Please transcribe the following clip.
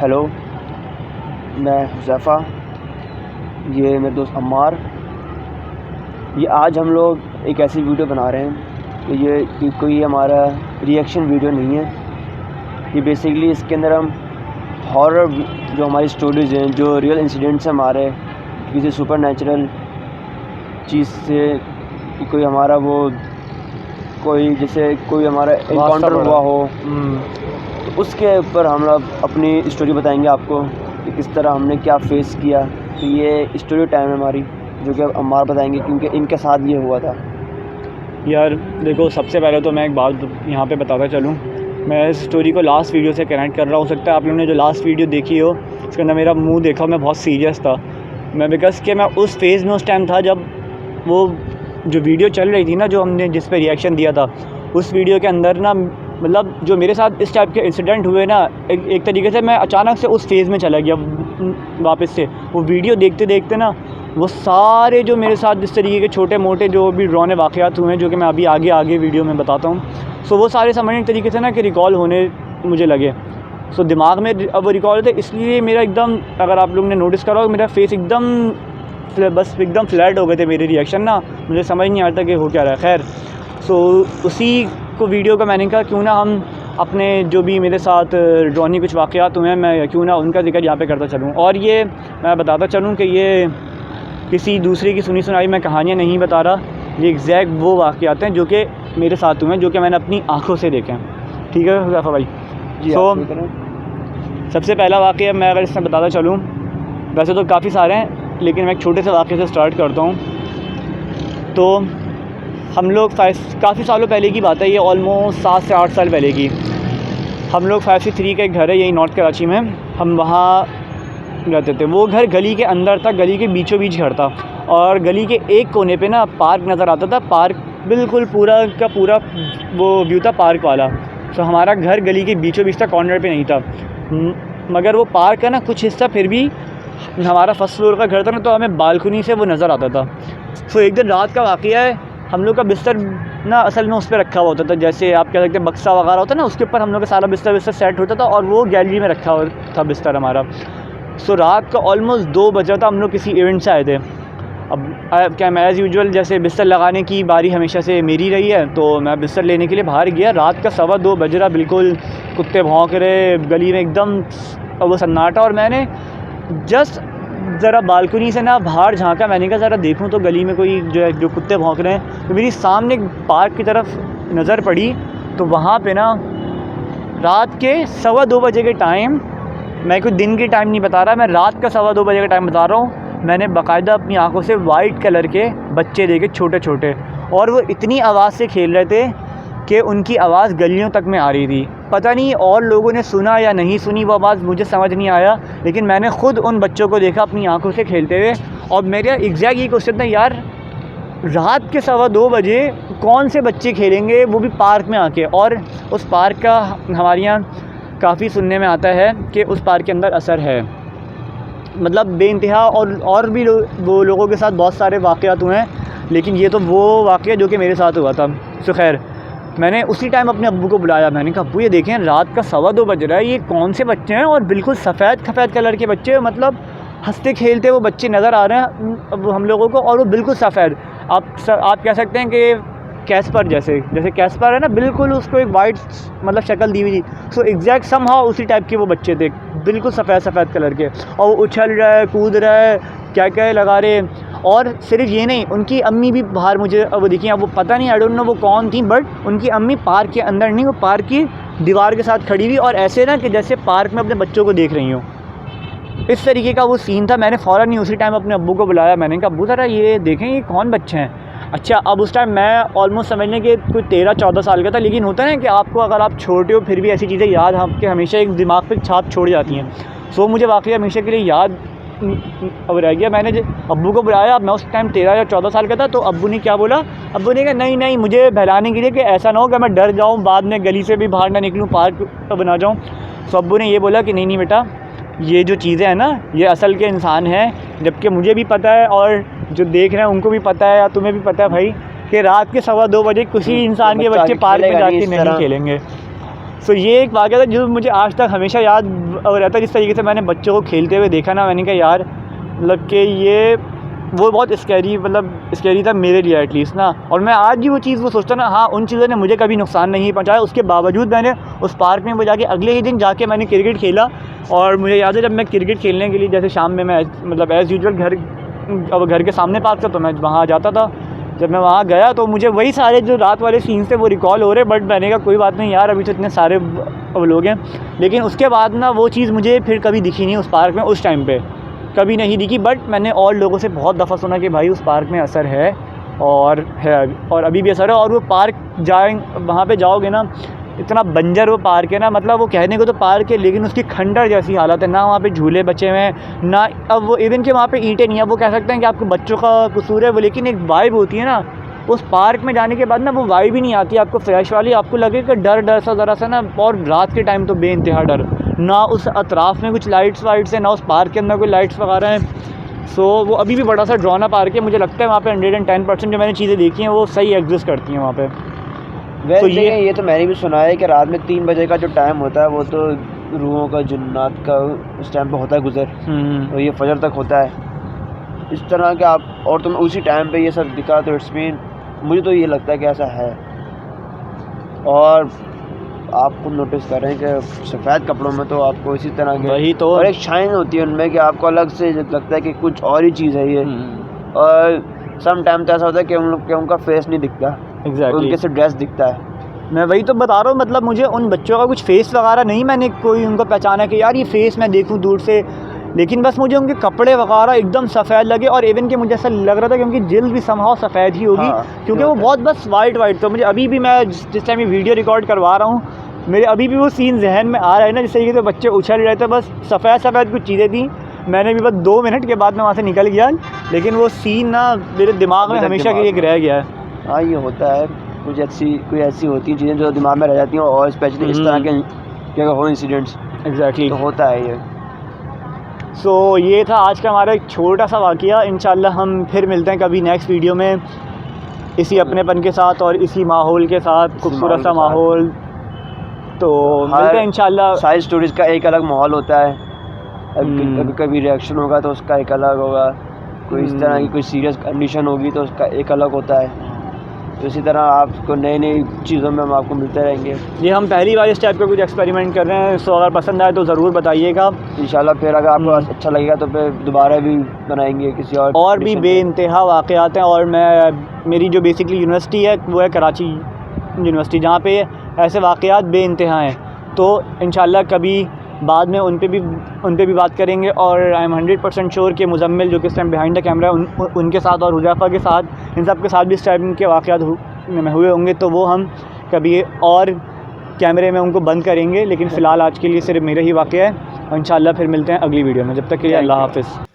Hello, मैं हुज़ैफ़ा, ये मेरे दोस्त अम्मार। ये आज हम लोग एक ऐसी वीडियो बना रहे हैं कि ये कोई हमारा रिएक्शन वीडियो नहीं है। ये बेसिकली इसके अंदर हम हॉरर जो हमारी स्टोरीज़ हैं, जो रियल इंसिडेंट्स हैं हमारे किसी सुपरनैचुरल चीज़ से, कोई हमारा वो कोई जैसे कोई हमारा एनकाउंटर हुआ हो, तो उसके ऊपर हम लोग अपनी स्टोरी बताएंगे आपको कि किस तरह हमने क्या फ़ेस किया। तो ये स्टोरी टाइम है हमारी, जो कि अब अम्मार बताएंगे क्योंकि इनके साथ ये हुआ था। यार देखो, सबसे पहले तो मैं एक बात यहाँ पे बताता चलूँ। मैं इस स्टोरी को लास्ट वीडियो से कनेक्ट कर रहा हूँ। सकता है आप लोगों ने जो लास्ट वीडियो देखी हो, इसके अंदर मेरा मुंह देखा, मैं बहुत सीरियस था। मैं बिकॉज़ कि मैं उस फेज़ में उस टाइम था जब वो जो वीडियो चल रही थी ना, जो हमने जिस पे रिएक्शन दिया था, उस वीडियो के अंदर ना, मतलब जो मेरे साथ इस टाइप के इंसिडेंट हुए ना, एक तरीके से मैं अचानक से उस फेज़ में चला गया वापस से। वो वीडियो देखते देखते ना, वो सारे जो मेरे साथ जिस तरीके के छोटे मोटे जो भी डरावने वाक़यात हुए हैं, जो कि मैं अभी आगे वीडियो में बताता हूँ, सो वो सारे समझने एक तरीके से ना कि रिकॉल होने मुझे लगे। सो दिमाग में अब वो रिकॉल थे, इसलिए मेरा एकदम, अगर आप लोगों ने नोटिस करा हो, मेरा फेस एकदम फ्लैट हो गए थे मेरे रिएक्शन ना। मुझे समझ नहीं आता कि हो क्या रहा है। खैर, सो उसी को वीडियो का मैंने कहा क्यों ना हम अपने जो भी मेरे साथ डरावनी कुछ वाक़यात हुए हैं, मैं क्यों ना उनका जिक्र यहाँ पे करता चलूँ। और ये मैं बताता चलूँ कि ये किसी दूसरे की सुनी सुनाई मैं कहानियाँ नहीं बता रहा, ये एग्जैक्ट वो वाक़यात हैं जो कि मेरे साथ हुए हैं, जो कि मैंने अपनी आँखों से देखे हैं। ठीक है हुज़ैफ़ा भाई? तो सबसे पहला वाक़या मैं अगर इसमें बताता चलूँ, वैसे तो काफ़ी सारे हैं, लेकिन मैं एक छोटे से वाक़ये से स्टार्ट करता हूँ। तो हम लोग काफ़ी सालों पहले की बात है, ये ऑलमोस्ट 7 से 8 साल पहले की। हम लोग 5C3 का एक घर है यही नॉर्थ कराची में, हम वहाँ रहते थे। वो घर गली के अंदर था, गली के बीचों बीच घर था, और गली के एक कोने पे ना पार्क नज़र आता था। पार्क बिल्कुल पूरा का पूरा वो व्यू था पार्क वाला। तो हमारा घर गली के बीचों बीच था, कॉर्नर पे नहीं था, मगर वो पार्क का ना कुछ हिस्सा फिर भी, हमारा फर्स्ट फ्लोर का घर था ना, तो हमें बालकनी से वो नज़र आता था। सो एक दिन रात का वाक़या है, हम लोग का बिस्तर ना असल में उस पर रखा हुआ होता था, जैसे आप कह सकते हैं बक्सा वगैरह होता है ना, उसके ऊपर हम लोग का सारा बिस्तर सेट होता था, और वो गैलरी में रखा हुआ था बिस्तर हमारा। सो रात का ऑलमोस्ट 2 बजा था, हम लोग किसी इवेंट से आए थे। अब क्या, मैं एज़ यूजुअल जैसे बिस्तर लगाने की बारी हमेशा से मेरी रही है, तो मैं बिस्तर लेने के लिए बाहर गया। रात का 2:15 बज रहा, बिल्कुल कुत्ते भौंक रहे गली में, एकदम वो सन्नाटा। और मैंने जस्ट ज़रा बालकनी से ना बाहर झांका, मैंने कहा ज़रा देखूं तो गली में कोई जो कुत्ते भौंक रहे हैं। तो मेरी सामने पार्क की तरफ नज़र पड़ी, तो वहाँ पे ना रात के 2:15 बजे के टाइम, मैं कोई दिन की टाइम नहीं बता रहा, मैं रात का 2:15 बजे का टाइम बता रहा हूँ, मैंने बाकायदा अपनी आंखों से वाइट कलर के बच्चे देखे, छोटे छोटे, और वो इतनी आवाज़ से खेल रहे थे कि उनकी आवाज़ गलियों तक में आ रही थी। पता नहीं और लोगों ने सुना या नहीं सुनी वो आवाज़, मुझे समझ नहीं आया, लेकिन मैंने ख़ुद उन बच्चों को देखा अपनी आंखों से खेलते हुए। और मेरा एग्जैक्ट ये क्वेश्चन था, यार रात के 2:15 बजे कौन से बच्चे खेलेंगे, वो भी पार्क में आके। और उस पार्क का हमारे यहाँ काफ़ी सुनने में आता है कि उस पार्क के अंदर असर है, मतलब बेइंतहा, और भी वो लोगों के साथ बहुत सारे वाक़यात हुए हैं, लेकिन ये तो वो वाक़या जो कि मेरे साथ हुआ था। सो खैर, मैंने उसी टाइम अपने अब्बू को बुलाया, मैंने कहा अब्बू ये देखें रात का 2:15 बज रहा है, ये कौन से बच्चे हैं, और बिल्कुल सफ़ेद कलर के बच्चे, मतलब हंसते खेलते वो बच्चे नज़र आ रहे हैं हम लोगों को, और वो बिल्कुल सफ़ेद, आप कह सकते हैं कि कैस्पर जैसे कैस्पर है ना, बिल्कुल उसको एक वाइट मतलब शक्ल दी हुई थी। सो एग्जैक्ट समहाउ उसी टाइप के वो बच्चे थे, बिल्कुल सफ़ेद कलर के, और वो उछल रहा है, कूद रहा है, क्या लगा रहे। और सिर्फ ये नहीं, उनकी अम्मी भी बाहर मुझे वो दिखी। अब वो पता नहीं, आई डोंट नो वो कौन थी, बट उनकी अम्मी पार्क के अंदर नहीं, वो पार्क की दीवार के साथ खड़ी हुई, और ऐसे ना कि जैसे पार्क में अपने बच्चों को देख रही हूँ, इस तरीके का वो सीन था। मैंने फ़ौरन ही उसी टाइम अपने अब्बू को बुलाया, मैंने कहा अब्बू ज़रा ये देखें ये कौन बच्चे हैं। अच्छा, अब उस टाइम मैं ऑलमोस्ट समझने के कोई 13-14 साल का था, लेकिन होता है ना कि आपको अगर आप छोटे हो फिर भी ऐसी चीज़ें याद आपके हमेशा एक दिमाग पे छाप छोड़ जाती हैं। सो मुझे वाक़ई हमेशा के लिए याद अब रह गया। मैंने अब्बू को बुलाया, मैं उस टाइम 13 या 14 साल का था, तो अब्बू ने क्या बोला, अब्बू ने कहा नहीं मुझे बहलाने के लिए कि ऐसा ना हो कि मैं डर जाऊँ, बाद में गली से भी बाहर ना निकलूँ, पार्क बना जाऊँ। तो अब्बू ने ये बोला कि नहीं बेटा, ये जो चीज़ें हैं ना, ये असल के इंसान हैं, जबकि मुझे भी पता है और जो देख रहे हैं उनको भी पता है, या तुम्हें भी पता है भाई, कि रात के 2:15 बजे किसी इंसान के बच्चे पार्क में जाके नहीं खेलेंगे। सो ये एक वाक़या था जो मुझे आज तक हमेशा याद रहता है। जिस तरीके से मैंने बच्चों को खेलते हुए देखा ना, मैंने कहा यार मतलब कि ये वो बहुत स्कैरी था मेरे लिए एटलीस्ट ना। और मैं आज भी वो चीज़ वो सोचता ना, हाँ उन चीज़ों ने मुझे कभी नुकसान नहीं पहुंचाया, उसके बावजूद मैंने उस पार्क में वो जाके अगले ही दिन जाके मैंने क्रिकेट खेला। और मुझे याद है जब मैं क्रिकेट खेलने के लिए जैसे शाम में मैं मतलब एज़ यूजुअल घर के सामने पार्क था तो मैं वहाँ जाता था। जब मैं वहाँ गया तो मुझे वही सारे जो रात वाले सीन्स थे वो रिकॉल हो रहे, बट मैंने कहा कोई बात नहीं यार, अभी तो इतने सारे लोग हैं। लेकिन उसके बाद ना वो चीज़ मुझे फिर कभी दिखी नहीं उस पार्क में, उस टाइम पे कभी नहीं दिखी। बट मैंने और लोगों से बहुत दफ़ा सुना कि भाई उस पार्क में असर है और अभी भी असर है। और वो पार्क वहाँ पे जाओगे ना, इतना बंजर वो पार्क है ना, मतलब वो कहने को तो पार्क है लेकिन उसकी खंडर जैसी हालत है ना। वहाँ पे झूले बचे हुए हैं ना, अब वो इवन के वहाँ पे ईंटें नहीं है। वो कह सकते हैं कि आपको बच्चों का कसूर है वो, लेकिन एक वाइब होती है ना उस पार्क में जाने के बाद ना, वो वाइब ही नहीं आती आपको फ्रेश वाली। आपको लगे कि डर सा ज़रा सा ना, और रात के टाइम तो बेइंतहा डर ना, उस अतराफ़ में कुछ लाइट्स वाइट्स है ना, उस पार्क के अंदर कोई लाइट्स वगैरह हैं। सो वो अभी भी बड़ा सा ड्रॉना पार्क है। मुझे लगता है वहाँ पे 110% जो मैंने चीज़ें देखी हैं वो सही एग्जिस्ट करती हैं वहाँ पे। तो ये तो मैंने भी सुना है कि रात में 3 बजे का जो टाइम होता है वो तो रूहों का, जिन्नात का उस टाइम पे होता है गुजर, तो ये फजर तक होता है इस तरह के आप, और तुम्हें उसी टाइम पे ये सब दिखा, तो इट्स मीन मुझे तो ये लगता है कि ऐसा है। और आप खुद नोटिस कर रहे हैं कि सफ़ेद कपड़ों में तो आपको इसी तरह के वही तो, और एक शाइन होती है उनमें कि आपको अलग से लगता है कि कुछ और ही चीज़ है ये। और सम टाइम तो ऐसा होता है कि उनका फेस नहीं दिखता, उनके सिर्फ ड्रेस दिखता है। मैं वही तो बता रहा हूँ, मतलब मुझे उन बच्चों का कुछ फेस वगैरह नहीं मैंने कोई उनको पहचाना कि यार ये फेस मैं देखूँ दूर से, लेकिन बस मुझे उनके कपड़े वगैरह एकदम सफ़ेद लगे। और इवन कि मुझे ऐसा लग रहा था कि उनकी जिल्द भी समहाउ सफ़ेद ही होगी, क्योंकि वो बहुत बस वाइट। तो मुझे अभी भी, मैं जिस टाइम ये वीडियो रिकॉर्ड करवा रहा हूँ, मेरे अभी भी वो सीन जहन में आ रहा है ना, जिस तरीके से बच्चे उछल रहे थे, बस सफ़ेद कुछ चीज़ें थी। मैंने भी बस 2 मिनट के बाद मैं वहाँ से निकल गया, लेकिन वो सीन ना मेरे दिमाग में हमेशा के लिए रह गया है। हाँ ये होता है, कोई ऐसी होती हैं चीज़ें जो दिमाग में रह जाती हैं, और स्पेशली इस तरह के क्या हो इंसिडेंट्स। एग्जैक्टली, तो होता है ये। सो ये था आज का हमारा एक छोटा सा वाक़या। इंशाल्लाह हम फिर मिलते हैं कभी नेक्स्ट वीडियो में, इसी अपनेपन के साथ और इसी माहौल के साथ, खूबसूरत सा माहौल। तो मिलते हैं इंशाल्लाह। सारी स्टोरीज़ का एक अलग माहौल होता है, कभी रिएक्शन होगा तो उसका एक अलग होगा, कोई इस तरह की कोई सीरियस कंडीशन होगी तो उसका एक अलग होता है। तो इसी तरह आपको नई चीज़ों में हम आपको मिलते रहेंगे। ये हम पहली बार इस टाइप का कुछ एक्सपेरिमेंट कर रहे हैं, सो अगर पसंद आए तो ज़रूर बताइएगा इंशाल्लाह। फिर अगर आपको अच्छा लगेगा तो फिर दोबारा भी बनाएंगे किसी और भी बेइंतहा वाक़यात हैं। और मेरी जो बेसिकली यूनिवर्सिटी है वो है कराची यूनिवर्सिटी, जहाँ पे ऐसे वाक़यात बेइंतहा हैं। तो इंशाल्लाह कभी बाद में उन पे भी बात करेंगे। और आई एम 100% श्योर कि मुज़म्मिल जो कि इस टाइम बिहाइंड द कैमरा है, उनके साथ और हुज़ैफ़ा के साथ, इन सब के साथ भी इस टाइप के वाक़यात हुए होंगे, तो वो हम कभी और कैमरे में उनको बंद करेंगे। लेकिन फ़िलहाल आज के लिए सिर्फ मेरा ही वाक़या है, और इंशाल्लाह फिर मिलते हैं अगली वीडियो में। जब तक के लिए अल्लाह हाफ़िज़।